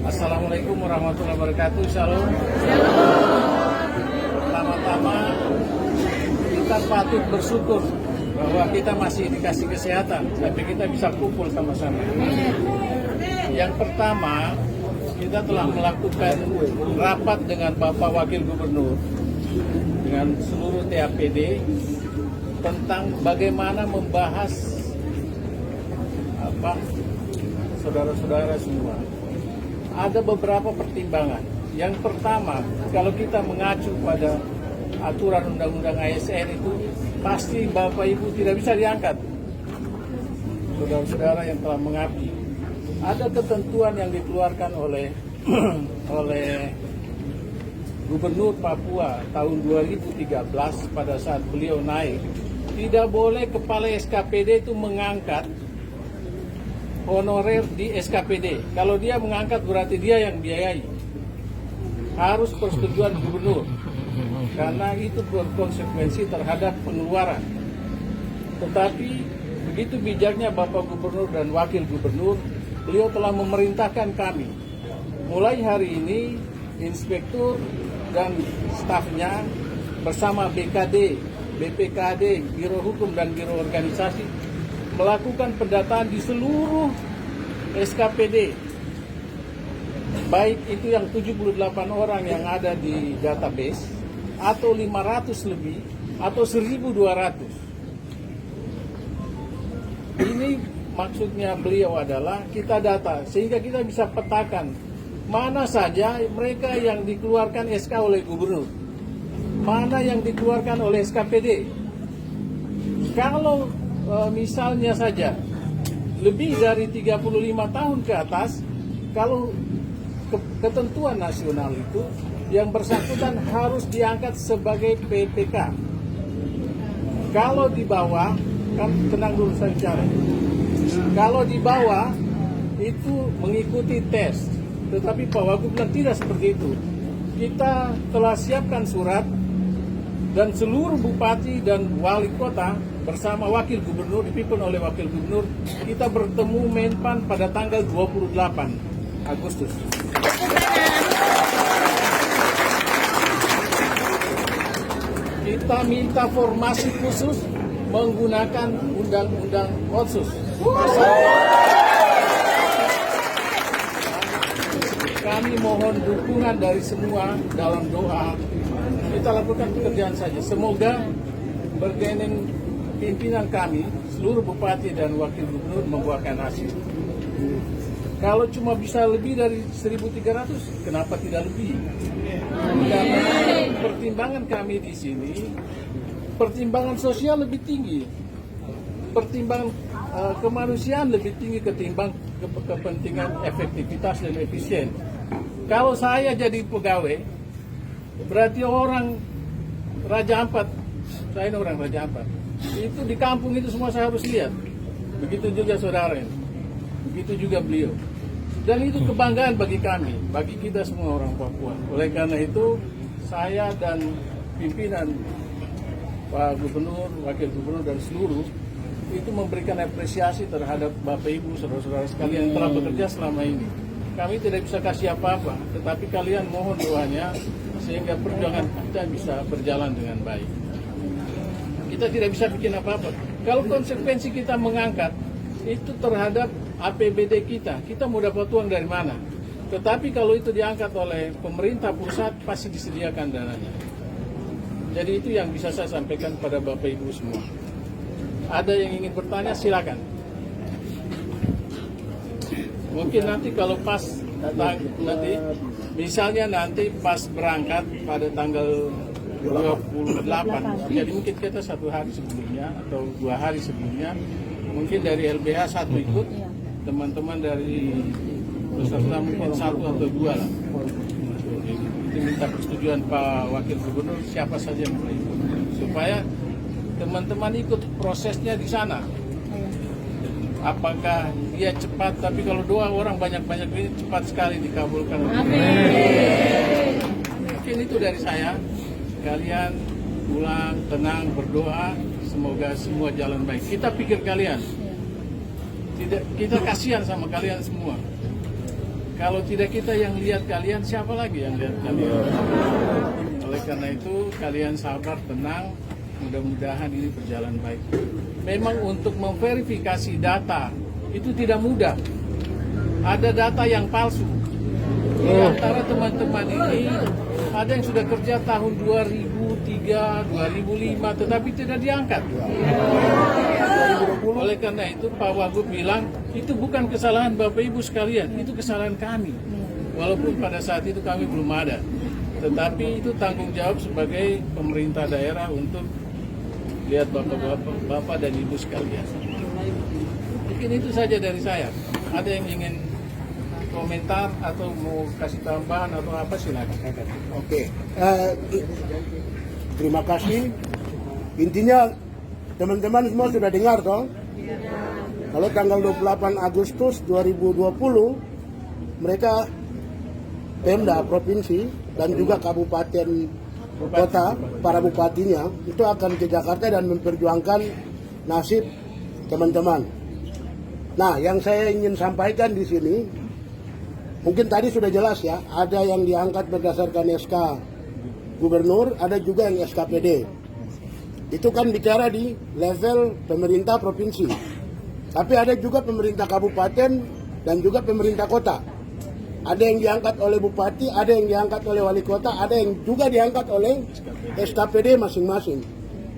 Assalamualaikum warahmatullahi wabarakatuh. Shalom. Pertama-tama kita patut bersyukur bahwa kita masih dikasih kesehatan sampai kita bisa kumpul sama-sama. Yang pertama, kita telah melakukan rapat dengan Bapak Wakil Gubernur dengan seluruh TAPD tentang bagaimana membahas saudara-saudara semua. Ada beberapa pertimbangan. Yang pertama, kalau kita mengacu pada aturan undang-undang ASN itu, pasti Bapak Ibu tidak bisa diangkat. Saudara-saudara yang telah mengabdi. Ada ketentuan yang dikeluarkan oleh Gubernur Papua tahun 2013 pada saat beliau naik. Tidak boleh kepala SKPD itu mengangkat honorer di SKPD. Kalau dia mengangkat berarti dia yang biayai. Harus persetujuan gubernur. Karena itu berkonsekuensi terhadap pengeluaran. Tetapi begitu bijaknya Bapak Gubernur dan Wakil Gubernur, beliau telah memerintahkan kami. Mulai hari ini, inspektur dan stafnya bersama BKD, BPKD, Biro Hukum dan Biro Organisasi melakukan pendataan di seluruh SKPD, baik itu yang 78 orang yang ada di database, atau 500 lebih, atau 1.200. Ini maksudnya beliau adalah kita data, sehingga kita bisa petakan mana saja mereka yang dikeluarkan SK oleh gubernur, mana yang dikeluarkan oleh SKPD. Kalau misalnya saja lebih dari 35 tahun ke atas, kalau ketentuan nasional itu yang bersangkutan harus diangkat sebagai PPK. Kalau di bawah, kan tenang dulu saya bicara. Kalau di bawah itu mengikuti tes, tetapi Pak Wagub bilang tidak seperti itu. Kita telah siapkan surat dan seluruh bupati dan wali kota bersama wakil gubernur, dipimpin oleh wakil gubernur, kita bertemu Menpan pada tanggal 28 Agustus. Kita minta formasi khusus menggunakan undang-undang Otsus. Kami mohon dukungan dari semua dalam doa. Kita lakukan pekerjaan saja. Semoga bergening pimpinan kami, seluruh bupati dan wakil gubernur membuahkan hasil. Kalau cuma bisa lebih dari 1.300, kenapa tidak lebih? Karena pertimbangan kami di sini, pertimbangan sosial lebih tinggi, pertimbangan kemanusiaan lebih tinggi ketimbang kepentingan efektivitas dan efisien. Kalau saya jadi pegawai, berarti orang Raja Ampat, saya ini orang Raja Ampat, itu di kampung itu semua saya harus lihat. Begitu juga saudara, begitu juga beliau. Dan itu kebanggaan bagi kami, bagi kita semua orang Papua. Oleh karena itu, saya dan pimpinan Pak Gubernur, Wakil Gubernur dan seluruh itu memberikan apresiasi terhadap Bapak Ibu, saudara-saudara sekalian yang telah bekerja selama ini. Kami tidak bisa kasih apa-apa, tetapi kalian mohon doanya sehingga perjuangan kita bisa berjalan dengan baik. Kita tidak bisa bikin apa-apa. Kalau konsekuensi kita mengangkat itu terhadap APBD kita mau dapat uang dari mana? Tetapi kalau itu diangkat oleh pemerintah pusat, pasti disediakan dananya. Jadi itu yang bisa saya sampaikan pada Bapak Ibu semua. Ada yang ingin bertanya, silakan. Mungkin nanti kalau pas nanti, misalnya nanti pas berangkat pada tanggal 28, jadi mungkin kita 1 hari sebelumnya atau 2 hari sebelumnya, mungkin dari LBH 1 ikut, teman-teman dari peserta mungkin 1 atau 2 lah. Itu minta persetujuan Pak Wakil Gubernur siapa saja yang boleh ikut, supaya teman-teman ikut prosesnya di sana. Apakah dia cepat, tapi kalau doa orang banyak-banyak ini cepat sekali dikabulkan. Amin. Mungkin itu dari saya. Kalian pulang tenang, berdoa, semoga semua jalan baik. Kita pikir kalian, kita kasihan sama kalian semua. Kalau tidak kita yang lihat kalian, siapa lagi yang lihat kalian? Oleh karena itu, kalian sabar, tenang, mudah-mudahan ini berjalan baik. Memang untuk memverifikasi data itu tidak mudah. Ada data yang palsu. Di antara teman-teman ini, ada yang sudah kerja tahun 2003, 2005, tetapi tidak diangkat. Oleh karena itu, Pak Wagub bilang, itu bukan kesalahan Bapak Ibu sekalian, itu kesalahan kami. Walaupun pada saat itu kami belum ada. Tetapi itu tanggung jawab sebagai pemerintah daerah untuk lihat Bapak dan Ibu sekalian. Mungkin itu saja dari saya. Ada yang ingin komentar atau mau kasih tambahan atau apa, silakan. Oke. Terima kasih. Intinya teman-teman semua sudah dengar dong. Kalau tanggal 28 Agustus 2020 mereka Pemda provinsi dan juga kabupaten kota, para bupatinya itu akan ke Jakarta dan memperjuangkan nasib teman-teman. Nah, yang saya ingin sampaikan di sini, mungkin tadi sudah jelas ya, ada yang diangkat berdasarkan SK Gubernur, ada juga yang SKPD. Itu kan bicara di level pemerintah provinsi. Tapi ada juga pemerintah kabupaten dan juga pemerintah kota. Ada yang diangkat oleh bupati, ada yang diangkat oleh wali kota, ada yang juga diangkat oleh SKPD masing-masing.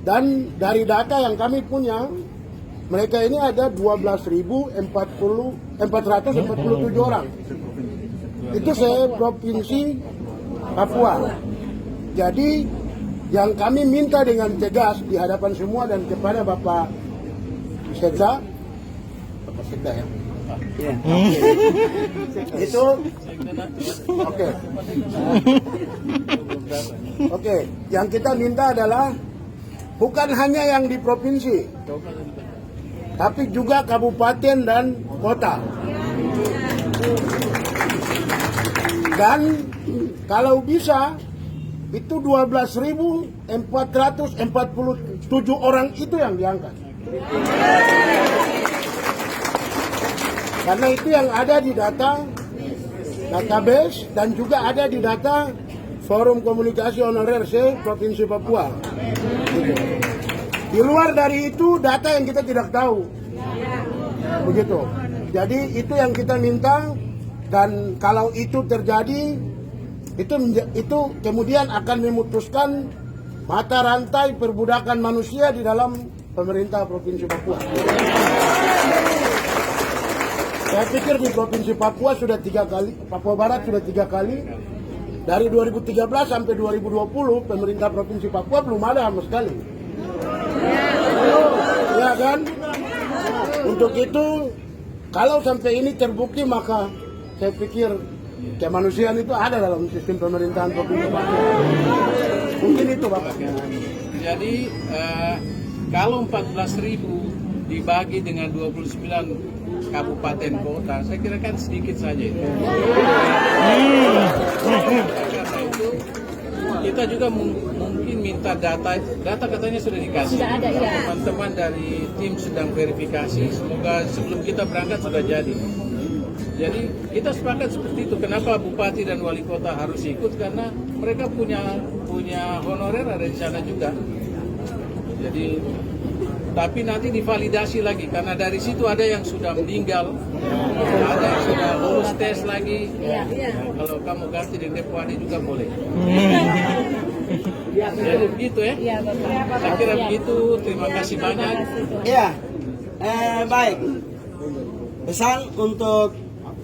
Dan dari data yang kami punya, mereka ini ada 12.447 orang. Itu se-provinsi Papua. Jadi yang kami minta dengan tegas di hadapan semua dan kepada Bapak Sekda, Bapak Sekda ya. Yeah. Itu oke. Yang kita minta adalah bukan hanya yang di provinsi, tapi juga kabupaten dan kota. Dan kalau bisa itu 12.447 orang itu yang diangkat. Karena itu yang ada di database dan juga ada di data Forum Komunikasi Honorer Provinsi Papua. Gitu. Di luar dari itu data yang kita tidak tahu. Begitu. Jadi itu yang kita minta, dan kalau itu terjadi itu kemudian akan memutuskan mata rantai perbudakan manusia di dalam pemerintah Provinsi Papua. Saya pikir di Provinsi Papua sudah 3 kali, Papua Barat sudah 3 kali. Dari 2013 sampai 2020 pemerintah Provinsi Papua belum ada sama sekali. Ya kan? Untuk itu kalau sampai ini terbukti, maka saya pikir kemanusiaan itu ada dalam sistem pemerintahan Provinsi Papua. Mungkin itu Bapak. Jadi kalau 14.000 dibagi dengan 29 kabupaten kota, saya kira kan sedikit saja itu. Karena itu kita juga mungkin minta data katanya sudah dikasih. Sudah ada, ya. Teman-teman dari tim sedang verifikasi, semoga sebelum kita berangkat sudah jadi. Jadi kita sepakat seperti itu. Kenapa bupati dan wali kota harus ikut? Karena mereka punya honorer ada di sana juga. Jadi tapi nanti divalidasi lagi karena dari situ ada yang sudah meninggal, ada yang sudah lulus tes lagi. Kalau kamu ganti di Depuadi juga boleh. Jadi begitu ya. Saya kira begitu. Terima kasih banyak. Ya, baik. Pesan untuk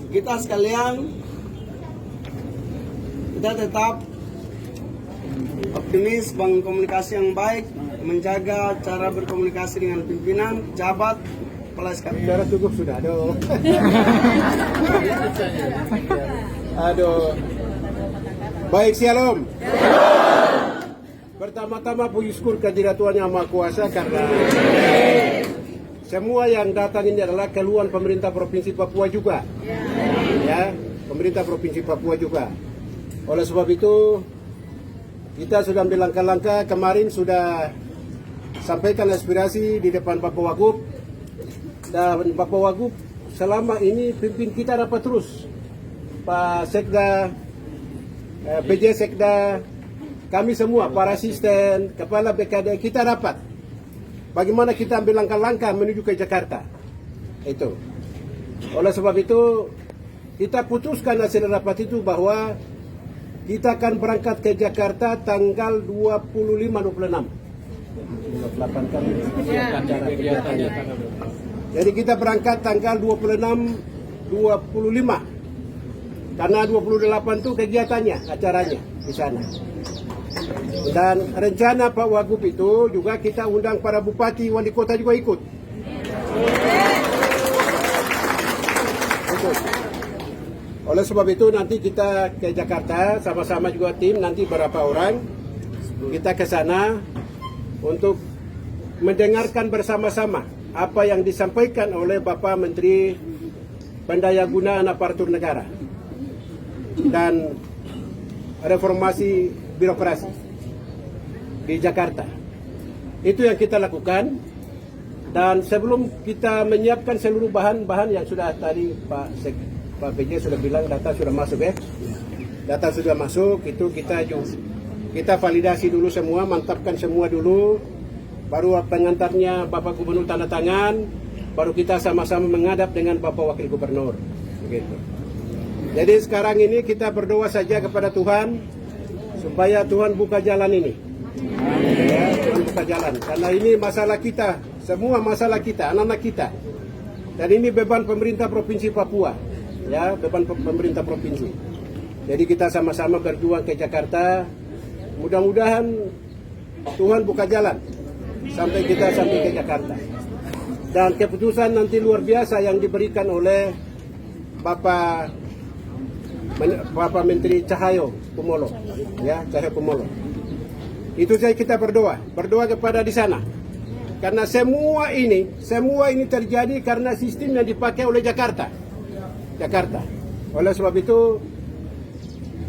kita sekalian, kita tetap optimis, bangun komunikasi yang baik, menjaga cara berkomunikasi dengan pimpinan, jabat, kepala SKP. Sudah cukup sudah, aduh. Aduh. Baik, Shalom. Pertama-tama puji syukur kehadirat Tuhan Yang Maha Kuasa karena semua yang datang ini adalah keluhan pemerintah Provinsi Papua juga. Ya, pemerintah Provinsi Papua juga. Oleh sebab itu kita sudah ambil langkah-langkah, kemarin sudah sampaikan aspirasi di depan Bapak Wagub, dan Bapak Wagub selama ini pimpin kita rapat terus. Pak Sekda, PJ Sekda, kami semua, para asisten, kepala BKD, kita rapat. Bagaimana kita ambil langkah-langkah menuju ke Jakarta. Itu. Oleh sebab itu, kita putuskan hasil rapat itu bahwa kita akan berangkat ke Jakarta tanggal 25-26. 28 kali. Jadi kita berangkat tanggal 26-25. Karena 28 itu kegiatannya, acaranya di sana. Dan rencana Pak Wagub itu juga kita undang para bupati, wali kota juga ikut. Oleh sebab itu nanti kita ke Jakarta sama-sama juga tim, nanti berapa orang kita ke sana untuk mendengarkan bersama-sama apa yang disampaikan oleh Bapak Menteri Pendayagunaan Aparatur Negara dan reformasi birokrasi di Jakarta. Itu yang kita lakukan. Dan sebelum kita menyiapkan seluruh bahan-bahan yang sudah tadi Pak PJ sudah bilang data sudah masuk ya. Data sudah masuk, itu kita validasi dulu semua, mantapkan semua dulu. Baru pengantarnya Bapak Gubernur tanda tangan, baru kita sama-sama menghadap dengan Bapak Wakil Gubernur. Begitu. Jadi sekarang ini kita berdoa saja kepada Tuhan supaya Tuhan buka jalan ini. Ya, Tuhan buka jalan. Karena ini masalah kita, semua masalah kita, anak-anak kita. Dan ini beban pemerintah Provinsi Papua. Ya, beban pemerintah provinsi. Jadi kita sama-sama berjuang ke Jakarta. Mudah-mudahan Tuhan buka jalan sampai kita sampai ke Jakarta. Dan keputusan nanti luar biasa yang diberikan oleh Bapak Menteri Cahyo Kumolo, ya, Cahyo Kumolo. Itu saja kita berdoa kepada di sana. Karena semua ini terjadi karena sistem yang dipakai oleh Jakarta. Oleh sebab itu,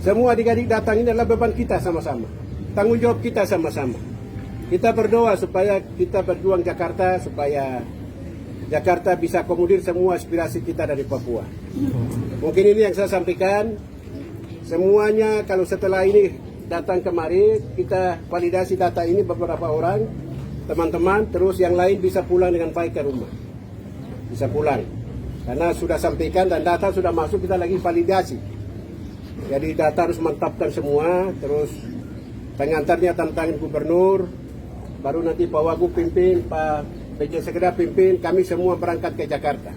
semua adik-adik datang ini adalah beban kita sama-sama. Tanggung jawab kita sama-sama. Kita berdoa supaya kita berjuang Jakarta, supaya Jakarta bisa akomodir semua aspirasi kita dari Papua. Mungkin ini yang saya sampaikan. Semuanya kalau setelah ini datang kemari, kita validasi data ini beberapa orang, teman-teman, terus yang lain bisa pulang dengan baik ke rumah. Bisa pulang. Karena sudah sampaikan dan data sudah masuk, kita lagi validasi. Jadi data harus mantapkan semua, terus pengantarnya tantangan gubernur, baru nanti Pak Wagub pimpin, Pak PJ Sekda pimpin, kami semua berangkat ke Jakarta.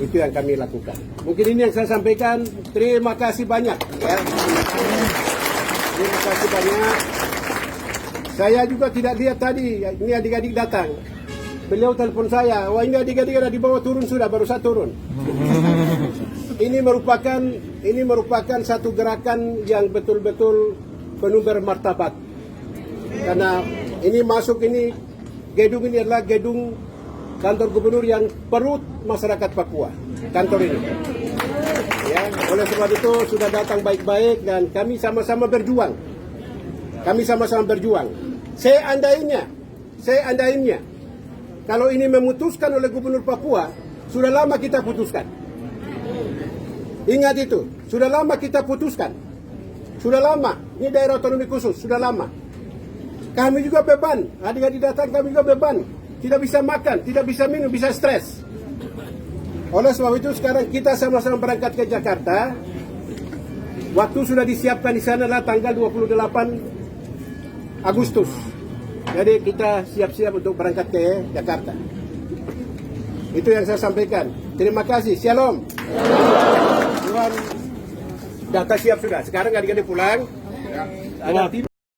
Itu yang kami lakukan. Mungkin ini yang saya sampaikan. Terima kasih banyak. Ya. Terima kasih banyak. Saya juga tidak lihat tadi, ini adik-adik datang. Beliau telepon saya, wah ini adik-adik ada di bawah turun sudah, baru saya turun. Ini merupakan satu gerakan yang betul-betul penuh bermartabat. Karena ini masuk ini, gedung ini adalah gedung kantor gubernur yang perut masyarakat Papua. Kantor ini. Ya, oleh sebab itu sudah datang baik-baik dan kami sama-sama berjuang. Seandainya kalau ini memutuskan oleh Gubernur Papua, sudah lama kita putuskan. Ingat itu, sudah lama kita putuskan. Sudah lama, ini daerah otonomi khusus, sudah lama. Kami juga beban, adik-adik datang kami juga beban. Tidak bisa makan, tidak bisa minum, bisa stres. Oleh sebab itu sekarang kita sama-sama berangkat ke Jakarta. Waktu sudah disiapkan di sana adalah tanggal 28 Agustus. Jadi kita siap-siap untuk berangkat ke Jakarta. Itu yang saya sampaikan. Terima kasih. Shalom. Tuhan data siap sudah. Sekarang adik-adik pulang. Ada tim.